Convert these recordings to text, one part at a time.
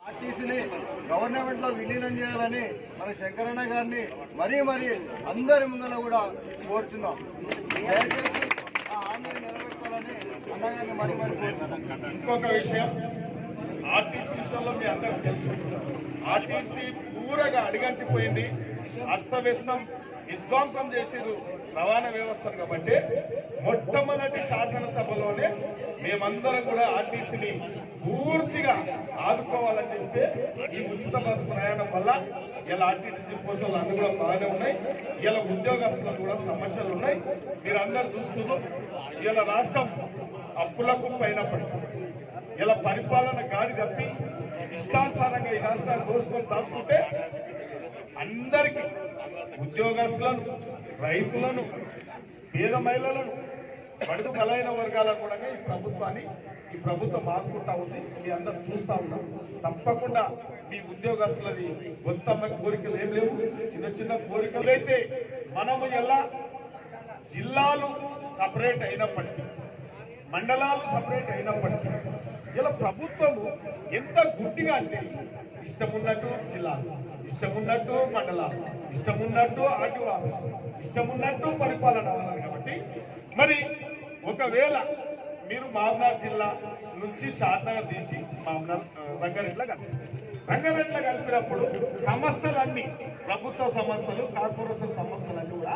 ఆర్టీసీని గవర్నమెంట్ లో విలీనం చేయాలని మన శంకరన్న గారిని మరీ అందరి ముందర కూడా కోరుతున్నాం. దయచేసి ఆ హామీని నిలబెట్టాలని అన్నగారిని మరీ కోరుతున్నాం. ఇంకొక విషయం, ఆర్టీసీ విషయంలో మీ అందరికి తెలుసు, ఆర్టీసీ పూరగా అడిగంటిపోయింది, అస్తవ్యస్తం, విధ్వంసం చేసిరు రవాణా వ్యవస్థను. కాబట్టి మొట్టమొదటి శాసనసభలోనే మేమందరం కూడా ఆర్టీసీని పూర్తిగా ఆదుకోవాలని చెప్తే ఈ ఉచిత బస్సు ప్రయాణం వల్ల ఇలా ఆర్టీసీ పోస్టులు అన్ని కూడా బాగానే ఉన్నాయి. ఇలా ఉద్యోగస్తులకు కూడా సమస్యలు ఉన్నాయి. మీరు అందరు చూస్తున్నారు, ఇలా రాష్ట్రం అప్పులకు పైనప్పటికీ ఇలా పరిపాలన గాడి తప్పి ఇష్టానుసారంగా ఈ రాష్ట్రాన్ని దాచుకుంటే అందరికీ ఉద్యోగస్తులను, రైతులను, పేద మహిళలను, బడుగు బలైన వర్గాలను కూడా ఈ ప్రభుత్వం ఆదుకుంటా ఉంది. మీ అందరు చూస్తూ ఉన్నాం. తప్పకుండా మీ ఉద్యోగస్తులది మొత్తం కోరికలు ఏం లేవు, చిన్న కోరికలు అయితే మనము ఎలా జిల్లాలు సపరేట్ అయినప్పటికీ, మండలాలు సపరేట్ అయినప్పటికీ ఇలా ప్రభుత్వము ఎంత గుడ్డిగా అంటే ఇష్టమున్నట్టు జిల్లాలు, ఇష్టమున్నట్టు మండలాలు, ఇష్టమున్నట్టు ఆర్టీఓ ఆఫీసు, ఇష్టమున్నట్టు పరిపాలన అవ్వాలి. కాబట్టి మరి ఒకవేళ మీరు మామనార్ జిల్లా నుంచి షాద్నగర్ తీసి మామనార్ రంగారెడ్డిలో కలిపినప్పుడు సంస్థలన్నీ, ప్రభుత్వ సంస్థలు, కార్పొరేషన్ సంస్థలన్నీ కూడా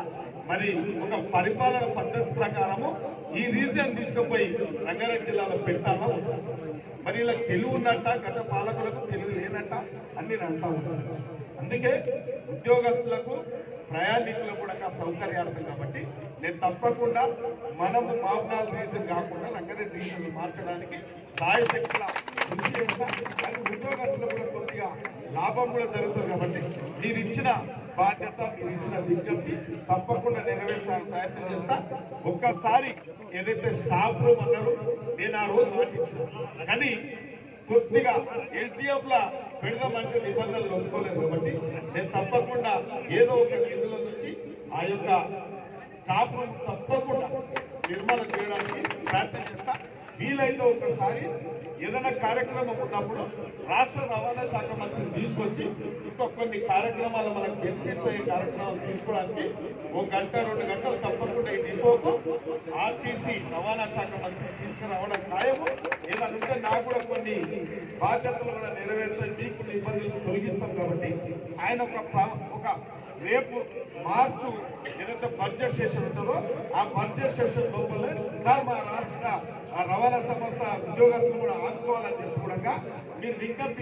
మరి ఒక పరిపాలన పద్ధతి ప్రకారము ఈ రీజియన్ తీసుకుపోయి రంగారెడ్డి జిల్లాలో పెట్టాలో మరి ఇలా తెలివి ఉన్నట్ట, గత పాలకులకు తెలివి లేనట్ట అన్ని అంటా ఉంటారు. అందుకే ఉద్యోగస్తులకు, ప్రయాణికులకు కూడా సౌకర్యార్థం. కాబట్టి నేను తప్పకుండా మనము మామనార్ రీజన్ కాకుండా రంగారెడ్డి రీజన్ మార్చడానికి సాయశక్తుల కృషి చేస్తా. అది ఉద్యోగస్తులకు కూడా కొద్దిగా లాభం కూడా జరుగుతుంది. కాబట్టి మీరు ఇచ్చిన బాధ్యత, మీరు ఇచ్చిన విజ్ఞప్తి తప్పకుండా నెరవేర్చడానికి ప్రయత్నం చేస్తా. ఒక్కసారి ఏదైతే స్టాఫ్ రూమ్ అన్నారో నేను ఆ రోజు మాటించాను, కానీ కొద్దిగా ఎస్డిఎఫ్ లా పెడదామంటే నిబంధనలు ఒప్పుకోలేదు. కాబట్టి నేను తప్పకుండా ఏదో ఒక నిధుల నుంచి ఆ యొక్క స్టాఫ్ రూమ్ తప్పకుండా నిర్మాణం చేయడానికి ప్రయత్నం చేస్తా. వీలైతే ఒకసారి ఏదైనా కార్యక్రమం ఉన్నప్పుడు రాష్ట్ర రవాణా శాఖ మంత్రిని తీసుకొచ్చి ఇంకా కొన్ని కార్యక్రమాలు, మనకు బెనిఫిట్స్ అయ్యే కార్యక్రమాలు తీసుకోవడానికి 1 గంట 2 గంటలు తప్పకుండా ఈ డిపోకు ఆర్టీసీ రవాణా శాఖ మంత్రిని తీసుకురావడం ఖాయము. ఏదైనా ఉంటే నాకు కూడా కొన్ని బాధ్యతలు కూడా నెరవేరుతాయి, మీకు ఇబ్బందులు తొలగిస్తాం. కాబట్టి ఆయన ఒక రేపు మార్చు ఏదైతే బడ్జెట్ సెషన్ ఉంటుందో ఆ బడ్జెట్ సెషన్ లోపలే సార్ మా రాష్ట్ర రవాణా సంస్థ ఉద్యోగస్తులు కూడా ఆదుకోవాలని చెప్పి కూడా మీరు విజ్ఞప్తి